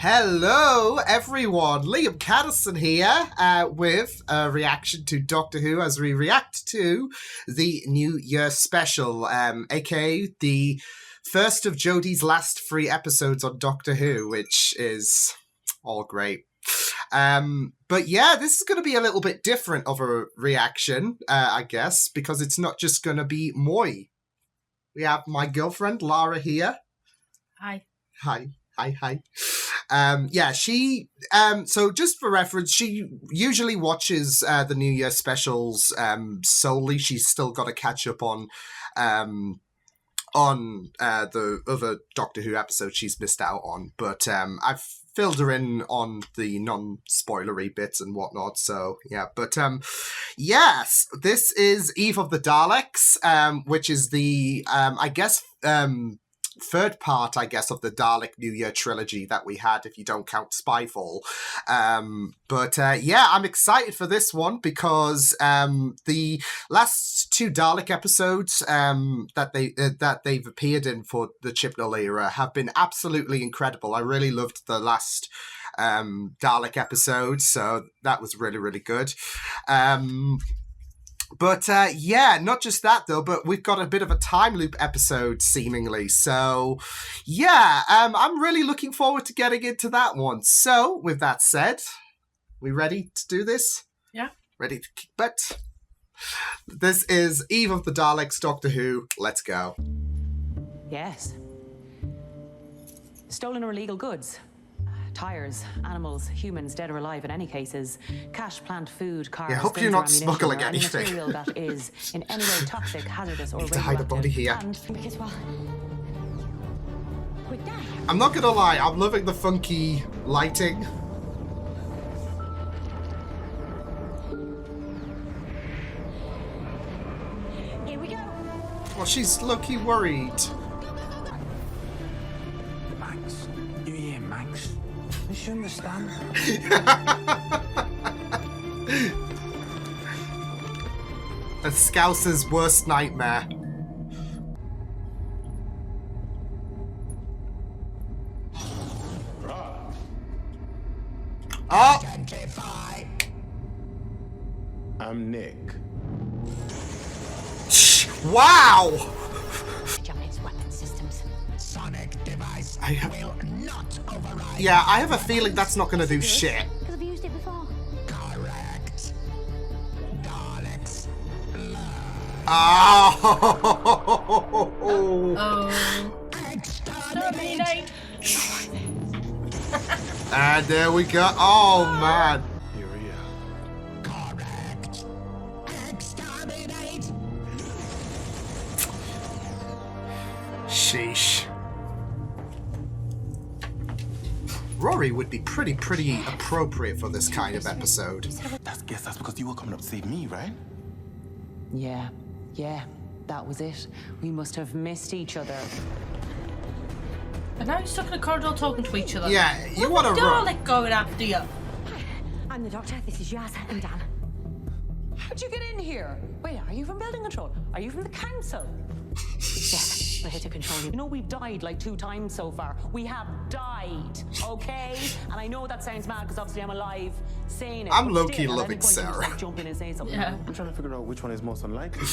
Hello, everyone. Liam Caddison here with a reaction to Doctor Who as we react to the New Year special, aka the first of Jodie's last 3 episodes on Doctor Who, which is all great. But yeah, this is going to be a little bit different of a reaction, I guess, because it's not just going to be Moi. We have my girlfriend, Lara, here. Hi. Yeah, she, so just for reference, she usually watches the New Year specials solely. She's still got to catch up on the other Doctor Who episodes she's missed out on. But I've filled her in on the non-spoilery bits and whatnot, so yeah. But yes, this is Eve of the Daleks, which is the, I guess, third part, I guess, of the Dalek New Year trilogy that we had, if you don't count Spyfall. But yeah, I'm excited for this one because the last 2 Dalek episodes that they've appeared in for the Chibnall era have been absolutely incredible. I really loved the last Dalek episode, so that was really, really good. But yeah, not just that though, but we've got a bit of a time loop episode seemingly. So yeah, I'm really looking forward to getting into that one. So with that said, we ready to do this? Yeah. Ready to kick butt? This is Eve of the Daleks, Doctor Who. Let's go. Yes. Stolen or illegal goods. Tires, animals, humans, dead or alive in any cases, cash, plant, food, cars, yeah, hope guns, you're not ammunition, smuggling or any anything. material that is in any way toxic, hazardous, or Need to hide a body here. And because, well, with that, I'm not gonna lie, I'm loving the funky lighting. here we go. Well, she's low-key worried. Max, you hear Max? You should understand. A Scouser's worst nightmare. Oh! Identify. I'm Nick. Wow! Giant's weapon systems. Sonic device will not override. Yeah, I have a feeling that's not going to do shit. Because I've used it before. Correct. Daleks. Oh! Exterminate! And there we go. Oh, man. Urea. Correct. Exterminate. Sheesh. Rory would be pretty appropriate for this kind of episode. That's because you were coming up to save me, right? Yeah, that was it. We must have missed each other. And now you're stuck in a corridor talking to each other. Yeah, you What want to the run. Dalek going after you? I'm the doctor. This is Yaz and Dan. How'd you get in here? Wait, are you from building control? Are you from the council? Yes, we're here to control you. You know, we've died like 2 times so far. We have died, okay? And I know that sounds mad because obviously I'm alive saying it. I'm but low-key still, at loving any point you just, Sarah. like, jump in and say something. Yeah. I'm trying to figure out which one is most unlikely.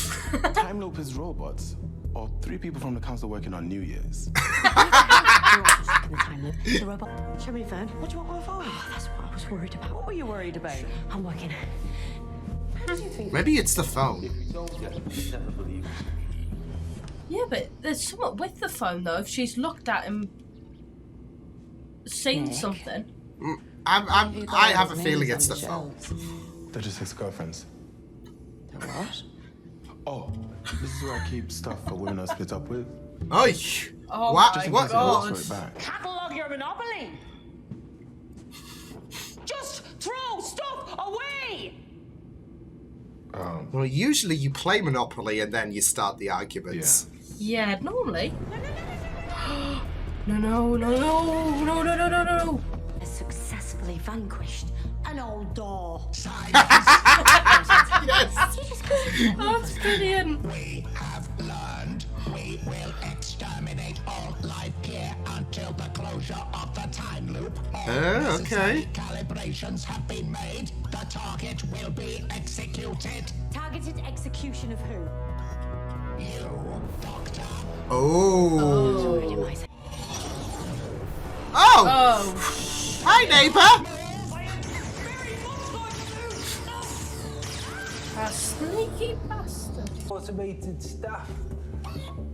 Time loop is robots, or 3 people from the council working on New Year's. The robot. Show me the phone. What do you want my phone? Oh, that's what I was worried about. What were you worried about? I'm working. How did you think? Maybe it's the phone. Yeah, but there's someone with the phone though. If she's looked at him, seen Nick. something. I have a feeling it's the phone. They're just ex-girlfriends. They're what? Oh, this is where I keep stuff for women I split up with. Oi! Oh What? my What? God. Throw it back. Catalog your monopoly. Just throw stuff away. Well, usually you play Monopoly and then you start the arguments. Yeah, normally. No. Has successfully vanquished an old door. Yes! That's brilliant. We have learned we will exterminate all life here until the closure closure of the time loop. Okay. Calibrations have been made. The target will be executed. Targeted execution of who? You, Doctor. Oh. Oh. Oh, Hi, neighbour. a sneaky bastard. Automated staff.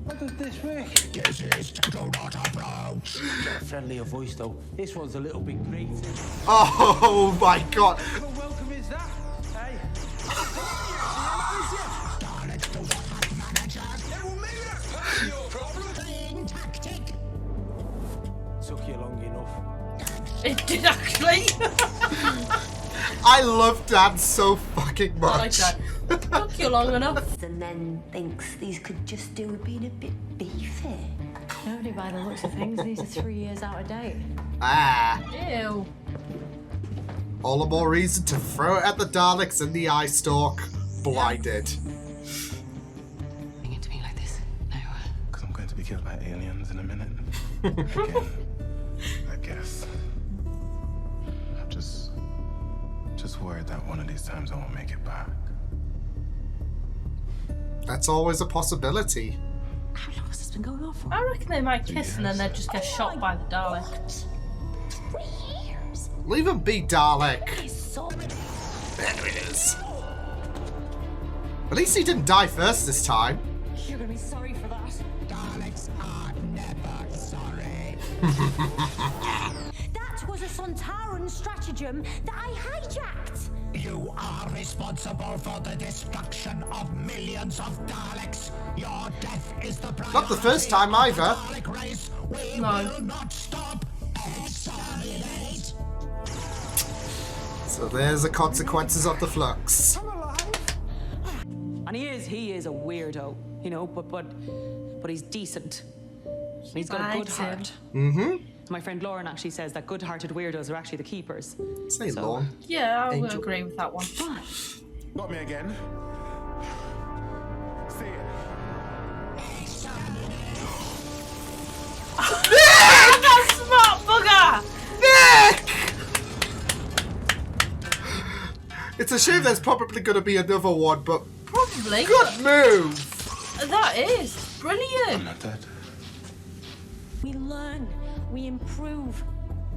What does this make? This is do not approach. Friendlier voice though. This one's a little bit grating. Oh my god. How welcome is that? Hey? Daleks do not have managers. Hey, well, maybe that's your problem. Playing tactic. Took you long enough. It did actually. I love Dan so fucking I like much. that. Took you long enough. And then thinks these could just do with being a bit beefy. Nobody by the looks of things. These are 3 years out of date. Ah. Ew. All the more reason to throw it at the Daleks in the eye stalk. Blinded. Bring it to me like this. No. Because I'm going to be killed by aliens in a minute. Again, I guess. I'm just worried that one of these times I won't make it back. That's always a possibility. How long has this been going on for? I reckon they might kiss and then they'd just get shot by the Dalek. 3 years. Leave him be, Dalek. It's so There it is. At least he didn't die first this time. You're gonna be sorry for that. Daleks are never sorry. That was a Sontaran stratagem that I hijacked. You are responsible for the destruction of millions of Daleks. Your death is the priority. Not the first time either. Dalek race. We No. will not stop. Exterminate. So there's the consequences of the flux. And he is a weirdo, you know, but he's decent. And he's got a good Likes him. heart. Mm-hmm. My friend Lauren actually says that good-hearted weirdos are actually the keepers. Say So- Lorne. Yeah, I would Angel. agree with that one. Got me again. See it. That smart bugger! Nick! It's a shame there's probably going to be another one, but Probably. good move. That is I'm brilliant. not dead. We learn, we improve,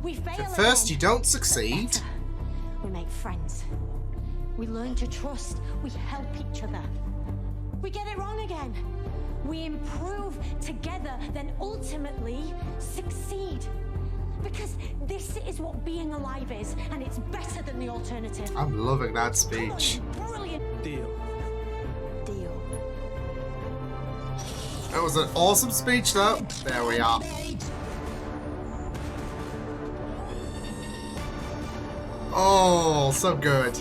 we fail. At first, again. you don't succeed. Better. We make friends. We learn to trust. We help each other. We get it wrong again. We improve together, then ultimately succeed. Because this is what being alive is, and it's better than the alternative. I'm loving that speech. Brilliant. Deal. Deal. That was an awesome speech, though. There we are. Oh, so good.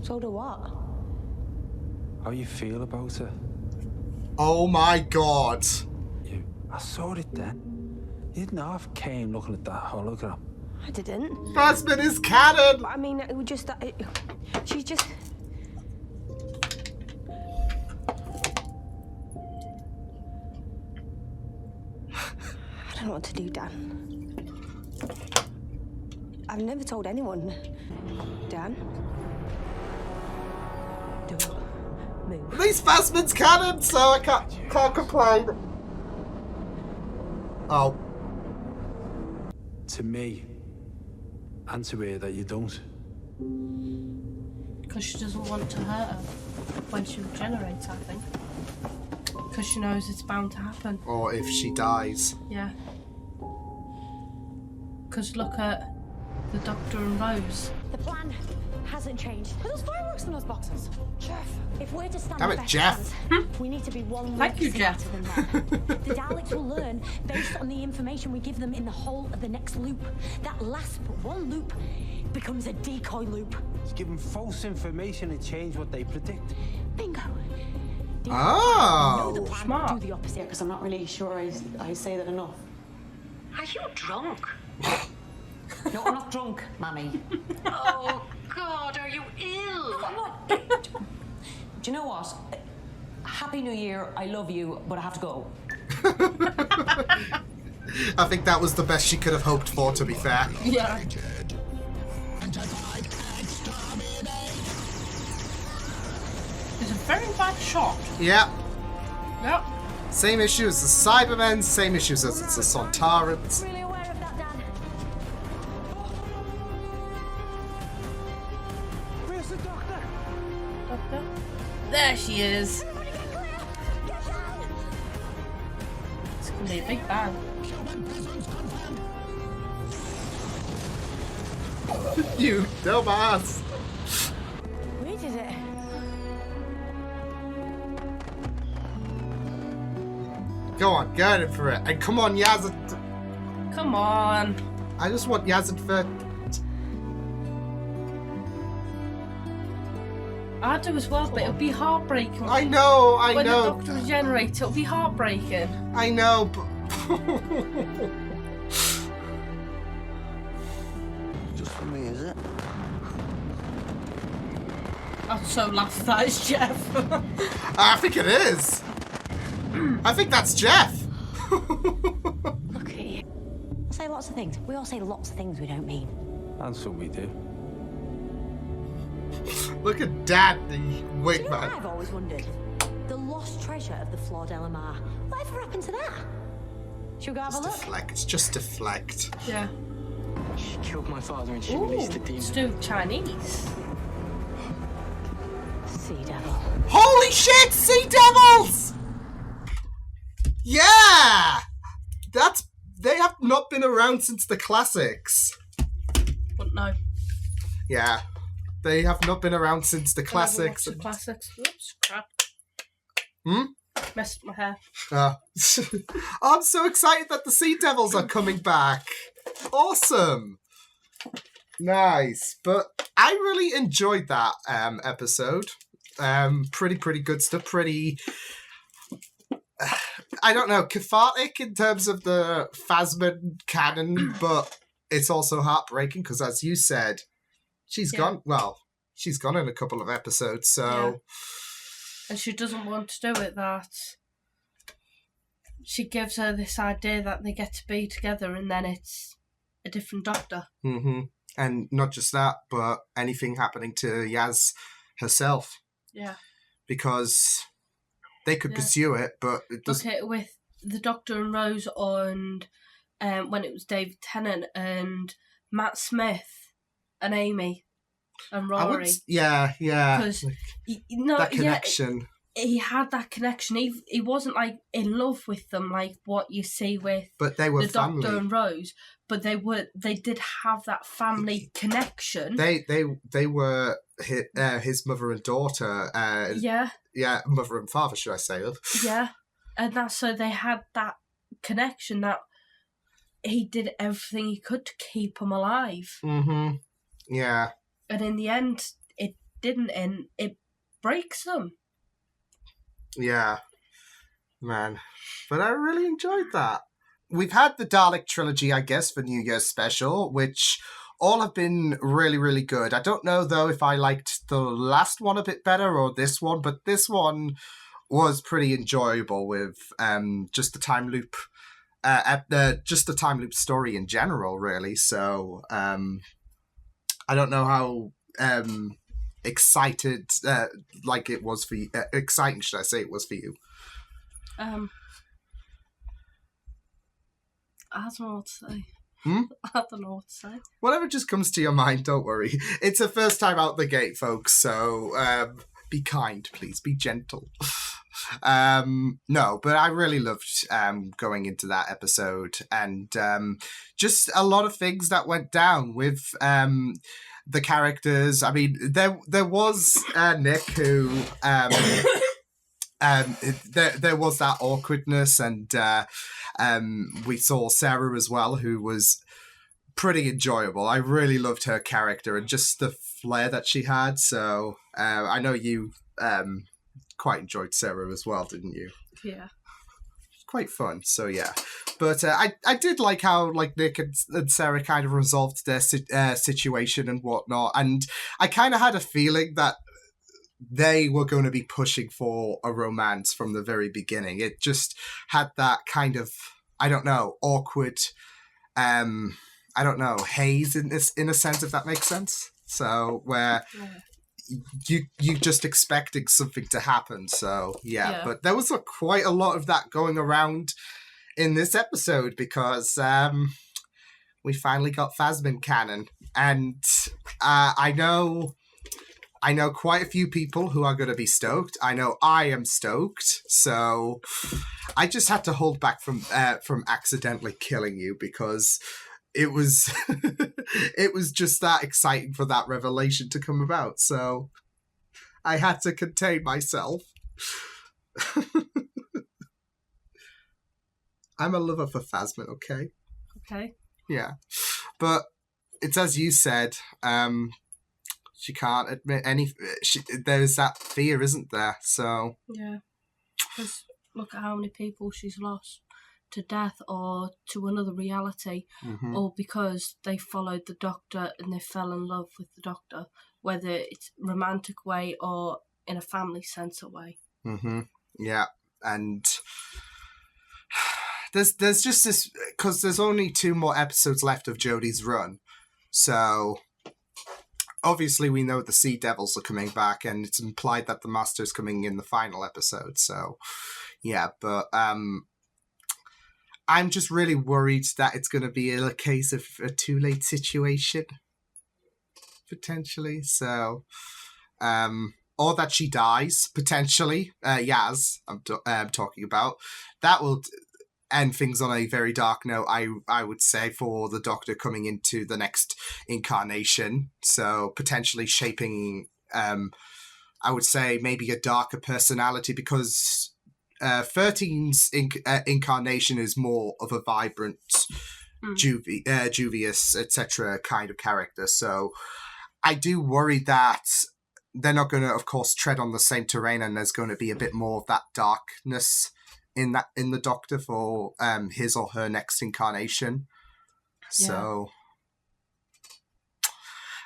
So do what? How you feel about it? Oh my god. I saw it then. You didn't half came looking at that hologram. I didn't. Basman is canon. I mean, it was just that. She just. I don't know what to do, Dan. I've never told anyone. Dan? Don't move. At least Basman's canon, so I can't complain. Oh. To me, and to her that you don't. Because she doesn't want to hurt her when she regenerates, I think. Because she knows it's bound to happen. Or if she dies. Yeah. Because look at the Doctor and Rose. The plan hasn't changed. Are those fireworks in those boxes? Jeff, if we're to stand Damn the it, best Jeff. chance, we need to be one Thank loop you, Jeff. smarter than them. The Daleks will learn based on the information we give them in the whole of the next loop. That last but one loop becomes a decoy loop. It's giving false information and change what they predict. Bingo. Oh. Know the plan, Smart. do the opposite. Because I'm not really sure I say that enough. Are you drunk? No, I'm not drunk, Mammy. Oh, God, are you ill? Do you know what? Happy New Year. I love you, but I have to go. I think that was the best she could have hoped for, to be fair. Yeah. It's a very bad shot. Yeah. Yep. Same issue as the Cybermen, same issues as the Sontarans. Really aware of that, Dan. Where's the doctor? Doctor. There she is. Everybody get clear! Get down! It's gonna be a big bang. You dumbass! We did it. Go on, get it for it. And come on, Yazid. Come on. I just want Yazid for... I do as well, but it'll be heartbreaking. I know. When the Doctor regenerates, it'll be heartbreaking. I know, but... Just for me, is it? I'd so laugh if that is Jeff. I think it is. I think that's Jeff. Look at you. I say lots of things. We all say lots of things we don't mean. And so we do. Look at Dad, the Do you know wig what man. I've always wondered? The lost treasure of the Flor Delamar. Whatever happened to that? Should we go have a Just look? deflect. Just deflect. Yeah. She killed my father and she Ooh, released the demon. let's do Chinese. Sea devil. Holy shit! Sea Devils! Yeah! They have not been around since the classics. But no. Yeah. They have not been around since the I never classics. watched the classics. Oops, crap. Hmm? Messed my hair. I'm so excited that the Sea Devils are coming back. Awesome. Nice. But I really enjoyed that episode. Pretty good stuff. Pretty... I don't know, cathartic in terms of the Phasma canon, but it's also heartbreaking because, as you said, she's gone. Well, she's gone in a couple of episodes, so... Yeah. And she doesn't want to do it, that she gives her this idea that they get to be together and then it's a different Doctor. Mm-hmm. And not just that, but anything happening to Yaz herself. Yeah. Because they could pursue it, but it doesn't... Okay, with the Doctor and Rose and when it was David Tennant and Matt Smith and Amy and Rory. Yeah. Because that connection. Yeah, he had that connection. He wasn't like in love with them like what you see with but they were the family. Doctor and Rose. But they did have that family connection. They were his mother and daughter. Yeah, mother and father, should I say? Yeah, and that's so they had that connection that he did everything he could to keep them alive. Mm-hmm. Yeah. And in the end, it didn't, and it breaks them. Yeah, man. But I really enjoyed that. We've had the Dalek trilogy, I guess, for New Year's special, which all have been really, really good. I don't know, though, if I liked the last one a bit better or this one, but this one was pretty enjoyable with just the time loop, just the time loop story in general, really. So I don't know how excited, like it was for you, exciting, should I say, it was for you. I don't know what to say. Hmm? I don't know what to say. Whatever just comes to your mind, don't worry. It's a first time out the gate, folks, so be kind, please. Be gentle. No, but I really loved going into that episode, and just a lot of things that went down with the characters. I mean, there was Nick who... there was that awkwardness, and we saw Sarah as well, who was pretty enjoyable. I really loved her character and just the flair that she had. So I know you quite enjoyed Sarah as well, didn't you? Yeah. Quite fun. So yeah, but I did like how like Nick and Sarah kind of resolved their situation and whatnot, and I kind of had a feeling that they were going to be pushing for a romance from the very beginning. It just had that kind of, I don't know, awkward, haze in a sense, if that makes sense. So where you just expecting something to happen. So yeah. But there was quite a lot of that going around in this episode because we finally got Phasmin canon, and I know quite a few people who are going to be stoked. I know I am stoked. So I just had to hold back from accidentally killing you because it was it was just that exciting for that revelation to come about. So I had to contain myself. I'm a lover for Phasmin, okay? Okay. Yeah. But it's as you said, she can't admit there's that fear, isn't there? So yeah, because look at how many people she's lost to death or to another reality, or because they followed the Doctor and they fell in love with the Doctor, whether it's romantic way or in a family sense way. Yeah, and there's just this, because there's only 2 more episodes left of Jodie's run, so obviously we know the Sea Devils are coming back, and it's implied that the Master's coming in the final episode. So yeah, but I'm just really worried that it's going to be a case of a too late situation, potentially. So, or that she dies, potentially. Yaz, I'm talking about. That will end things on a very dark note, I would say, for the Doctor coming into the next incarnation. So potentially shaping, I would say, maybe a darker personality, because 13's incarnation is more of a vibrant, jovious, etc. kind of character. So I do worry that they're not going to, of course, tread on the same terrain, and there's going to be a bit more of that darkness in the Doctor for his or her next incarnation. Yeah. So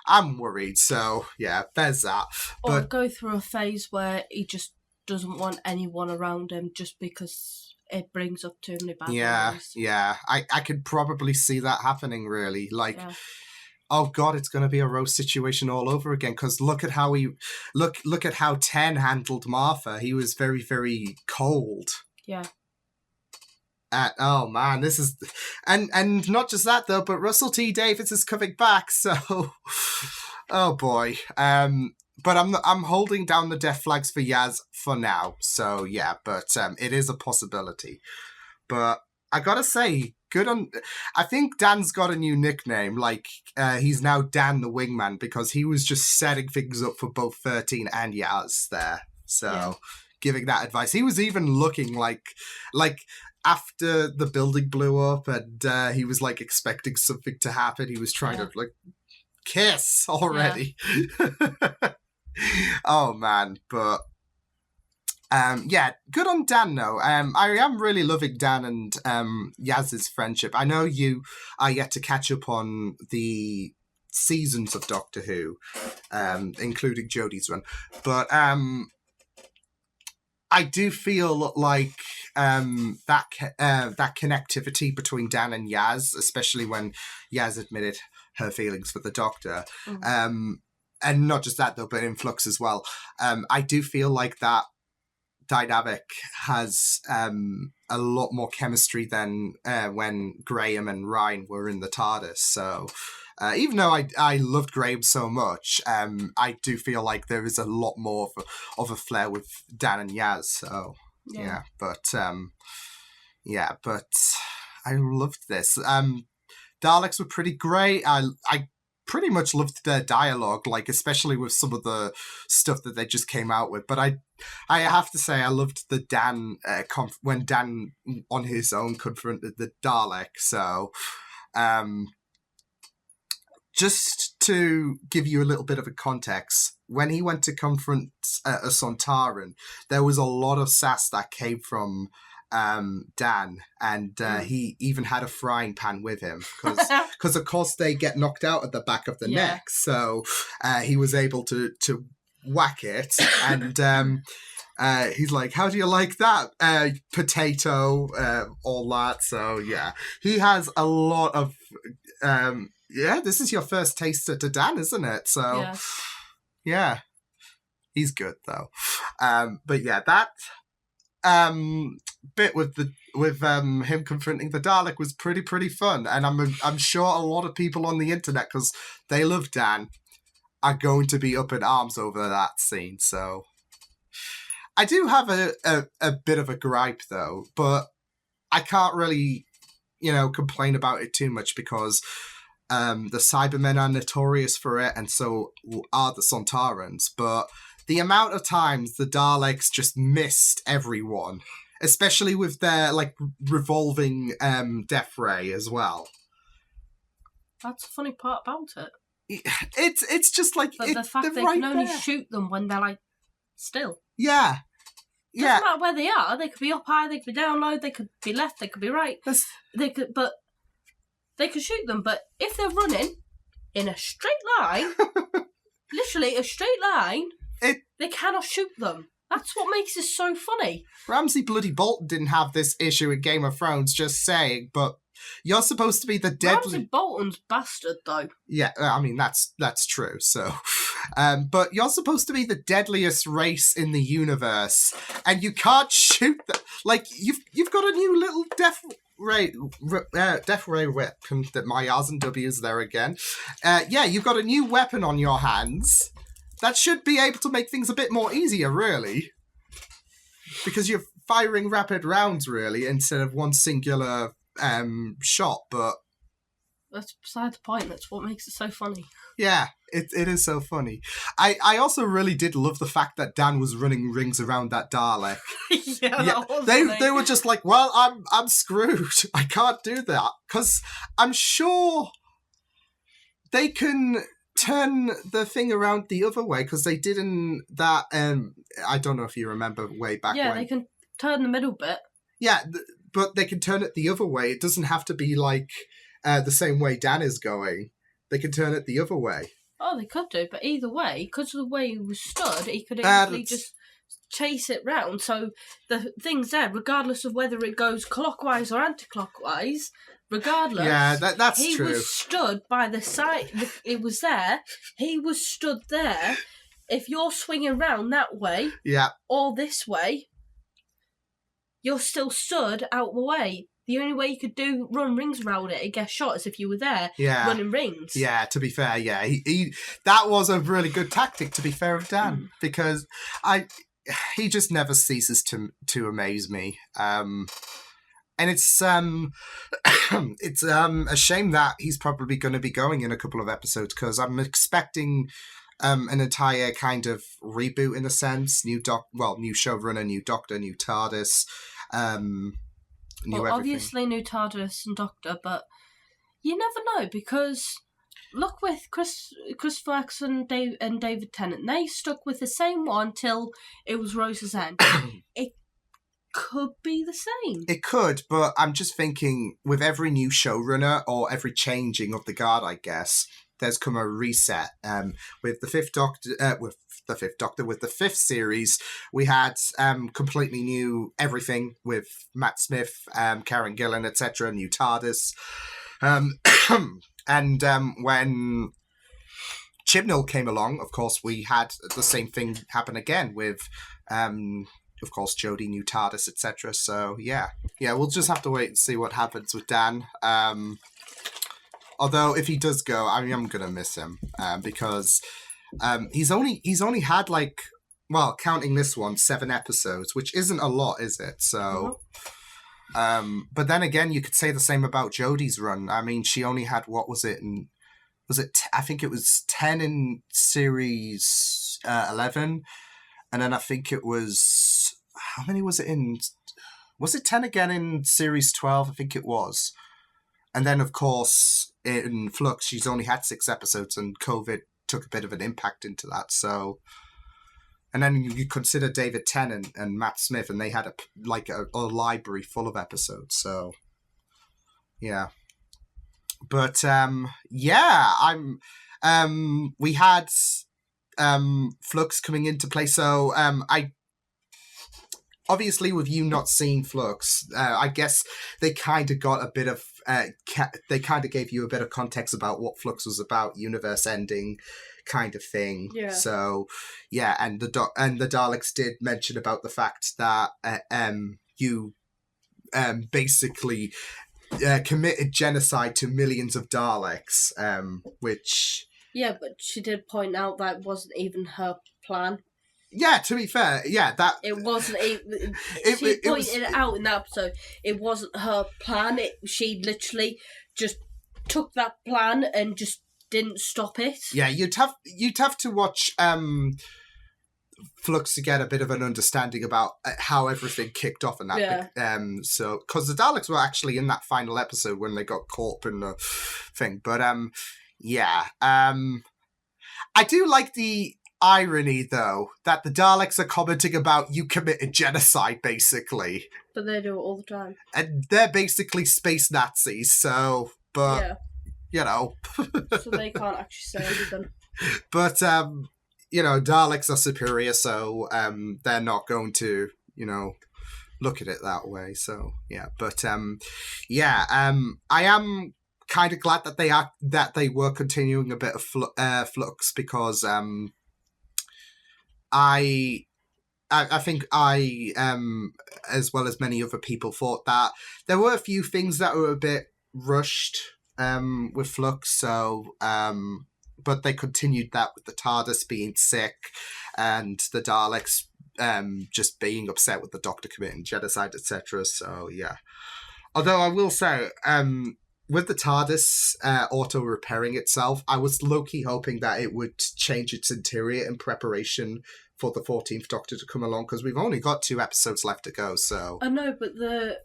I'm worried. So yeah, there's that. Or go through a phase where he just doesn't want anyone around him just because it brings up too many bad memories. Yeah. I could probably see that happening, really. Like, oh God, it's going to be a Rose situation all over again. Because look at how look at how Ten handled Martha. He was very, very cold. Yeah. Oh man, this is, and not just that though, but Russell T Davies is coming back. So, oh boy. But I'm holding down the death flags for Yaz for now. So yeah, but it is a possibility. But I gotta say, good on. I think Dan's got a new nickname. Like he's now Dan the Wingman, because he was just setting things up for both 13 and Yaz there. So giving that advice, he was even looking like after the building blew up and he was like expecting something to happen. He was trying to like kiss already. Oh man, but good on Dan though. I am really loving Dan and Yaz's friendship. I know you are yet to catch up on the seasons of Doctor Who, including Jodie's one, but I do feel like that connectivity between Dan and Yaz, especially when Yaz admitted her feelings for the Doctor, and not just that though, but in Flux as well. I do feel like that dynamic has a lot more chemistry than when Graham and Ryan were in the TARDIS. So even though I loved Graham so much, I do feel like there is a lot more of a flair with Dan and Yaz. So but I loved this. Daleks were pretty great. I pretty much loved their dialogue, like especially with some of the stuff that they just came out with. But I have to say I loved the Dan when Dan on his own confronted the Dalek. So just to give you a little bit of a context, when he went to confront a Sontaran, there was a lot of sass that came from Dan, and he even had a frying pan with him because of course they get knocked out at the back of the neck. So he was able to whack it, and he's like, how do you like that? Potato, all that. So, yeah. He has a lot of... this is your first taster to Dan, isn't it? So, yeah. He's good, though. But, yeah, that bit with him confronting the Dalek was pretty fun. And I'm sure a lot of people on the internet, because they love Dan, are going to be up in arms over that scene, so... I do have a bit of a gripe, though, but I can't really, complain about it too much because the Cybermen are notorious for it, and so are the Sontarans. But the amount of times the Daleks just missed everyone, especially with their, revolving death ray as well. That's the funny part about it. It's just like... But the fact they can only shoot them when they're, still. Yeah. Doesn't matter where they are. They could be up high, they could be down low, they could be left, they could be right. They could shoot them. But if they're running in a straight line, literally a straight line, they cannot shoot them. That's what makes it so funny. Ramsay Bloody Bolton didn't have this issue in Game of Thrones, just saying, but you're supposed to be the deadly... Ramsay Bolton's bastard, though. Yeah, I mean, that's true, so... but you're supposed to be the deadliest race in the universe, and you can't shoot them. You've got a new little death ray weapon, that my R's and W's there again. You've got a new weapon on your hands. That should be able to make things a bit more easier, really. Because you're firing rapid rounds, really, instead of one singular shot, but... That's beside the point. That's what makes it so funny. Yeah, it is so funny. I also really did love the fact that Dan was running rings around that Dalek. They were just like, well, I'm screwed. I can't do that. Because I'm sure they can turn the thing around the other way, because they did in that, I don't know if you remember way back when. Yeah, they can turn the middle bit. Yeah, but they can turn it the other way. It doesn't have to be the same way Dan is going. They can turn it the other way. Oh, they could do, but either way, because of the way he was stood, he could easily just chase it round. So the thing's there, regardless of whether it goes clockwise or anti-clockwise, regardless. Yeah, that's true. He was stood by the side. It was there. He was stood there. If you're swinging round that way, or this way, you're still stood out the way. The only way you could run rings around it and get shot is if you were there running rings. Yeah, to be fair, he that was a really good tactic, to be fair of Dan, because he just never ceases to amaze me. And it's it's a shame that he's probably going to be going in a couple of episodes, because I'm expecting an entire kind of reboot in a sense. New showrunner, new Doctor, new TARDIS. Obviously new TARDIS and Doctor, but you never know, because look with Christopher Eccleston and David Tennant, they stuck with the same one till it was Rose's End. It could be the same. It could, but I'm just thinking, with every new showrunner or every changing of the guard, I guess, there's come a reset. With the fifth series, we had completely new everything with Matt Smith, Karen Gillan, etc., new TARDIS. And when Chibnall came along, of course, we had the same thing happen again with, of course, Jodie, new TARDIS, etc. So, yeah, we'll just have to wait and see what happens with Dan. Although, if he does go, I'm going to miss him, because he's only had, counting this one, 7 episodes, which isn't a lot, is it? So, but then again, you could say the same about Jodie's run. I mean, she only had, what was it? I think it was 10 in series 11, and then I think it was, how many was it in? Was it 10 again in series 12? I think it was. And then, of course, in Flux, she's only had 6 episodes, and COVID took a bit of an impact into that. So, and then you consider David Tennant and Matt Smith, and they had a library full of episodes. So, yeah. But we had Flux coming into play. So I obviously, with you not seeing Flux, I guess they kind of got a bit of they kind of gave you a bit of context about what Flux was about, universe ending kind of thing. Yeah. So yeah, and the Daleks did mention about the fact that you basically committed genocide to millions of Daleks, which... Yeah, but she did point out that it wasn't even her plan. Yeah, to be fair, yeah, that... It wasn't even... She pointed it out in that episode. It wasn't her plan. She literally just took that plan and just didn't stop it. Yeah, you'd have to watch Flux to get a bit of an understanding about how everything kicked off in that. Yeah. So, because the Daleks were actually in that final episode when they got caught up in the thing. But, yeah. I do like the irony, though, that the Daleks are commenting about you committed genocide, basically. But they do it all the time. And they're basically space Nazis, so... But, yeah. You know... So they can't actually say anything. But, you know, Daleks are superior, so they're not going to, you know, look at it that way. So, yeah. But, yeah, I am kind of glad that they were continuing a bit of Flux, because I think I, as well as many other people, thought that there were a few things that were a bit rushed with Flux, so... but they continued that with the TARDIS being sick and the Daleks just being upset with the Doctor committing genocide, etc. So, yeah. Although I will say, with the TARDIS auto-repairing itself, I was low-key hoping that it would change its interior in preparation for the 14th Doctor to come along, because we've only got 2 episodes left to go, so... I know, but the...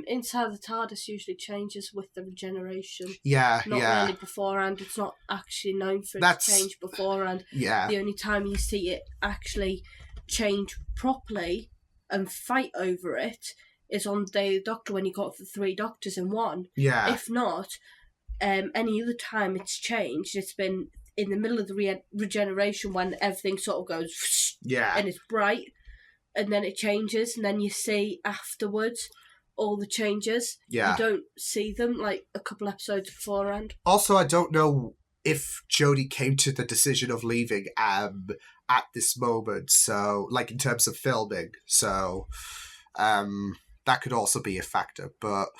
inside the TARDIS usually changes with the regeneration. Yeah, not really beforehand. It's not actually known for it to change beforehand. Yeah. The only time you see it actually change properly and fight over it is on Day of the Doctor, when you got the 3 Doctors in one. Yeah. If not, any other time it's changed, it's been in the middle of the regeneration when everything sort of goes and it's bright, and then it changes, and then you see afterwards all the changes. Yeah. You don't see them like a couple episodes beforehand. Also, I don't know if Jodie came to the decision of leaving at this moment, so, like, in terms of filming, so that could also be a factor, but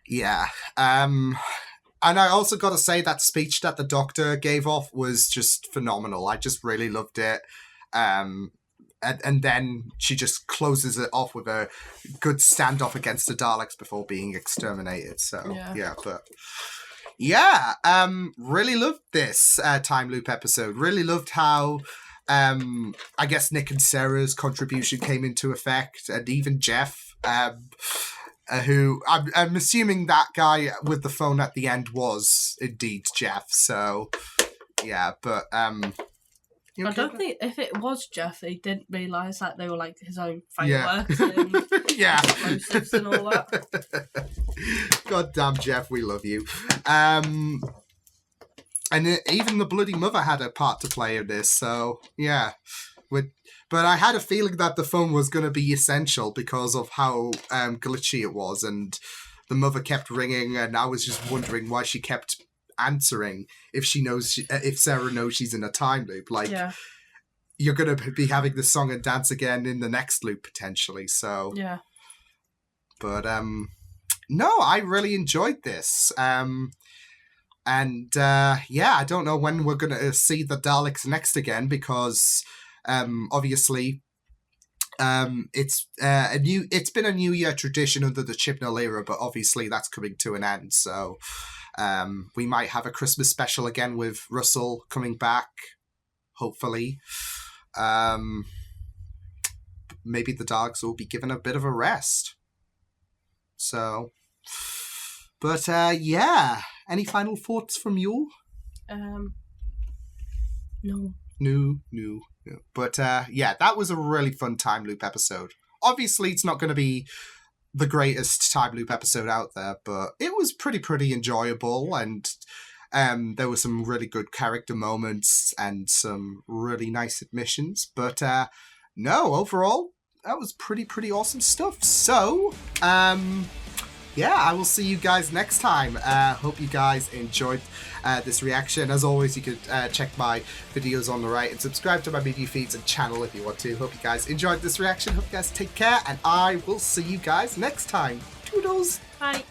yeah. And I also got to say that speech that the Doctor gave off was just phenomenal. I just really loved it. And then she just closes it off with a good standoff against the Daleks before being exterminated. So, really loved this time loop episode. Really loved how, I guess, Nick and Sarah's contribution came into effect, and even Jeff, who I'm assuming that guy with the phone at the end was indeed Jeff. So, yeah, but... I don't think if it was Jeff, he didn't realise that they were like his own fireworks and explosives and all that. God damn, Jeff, we love you. And even the Bloody Mother had a part to play in this, so yeah. But I had a feeling that the phone was going to be essential because of how glitchy it was, and the Mother kept ringing, and I was just wondering why she kept answering if Sarah knows she's in a time loop. Like, you're going to be having the song and dance again in the next loop potentially. So but no, I really enjoyed this. And I don't know when we're going to see the Daleks next again, because obviously it's been a New Year tradition under the Chibnall era, but obviously that's coming to an end. So we might have a Christmas special again with Russell coming back, hopefully. Maybe the Daleks will be given a bit of a rest. So, but any final thoughts from you? No. But that was a really fun time loop episode. Obviously, it's not going to be the greatest time loop episode out there, but it was pretty enjoyable, and There were some really good character moments and some really nice admissions. But no, overall, that was pretty awesome stuff. So, yeah, I will see you guys next time. Hope you guys enjoyed this reaction. As always, you could check my videos on the right and subscribe to my media feeds and channel if you want to. Hope you guys enjoyed this reaction. Hope you guys take care, and I will see you guys next time. Toodles! Bye.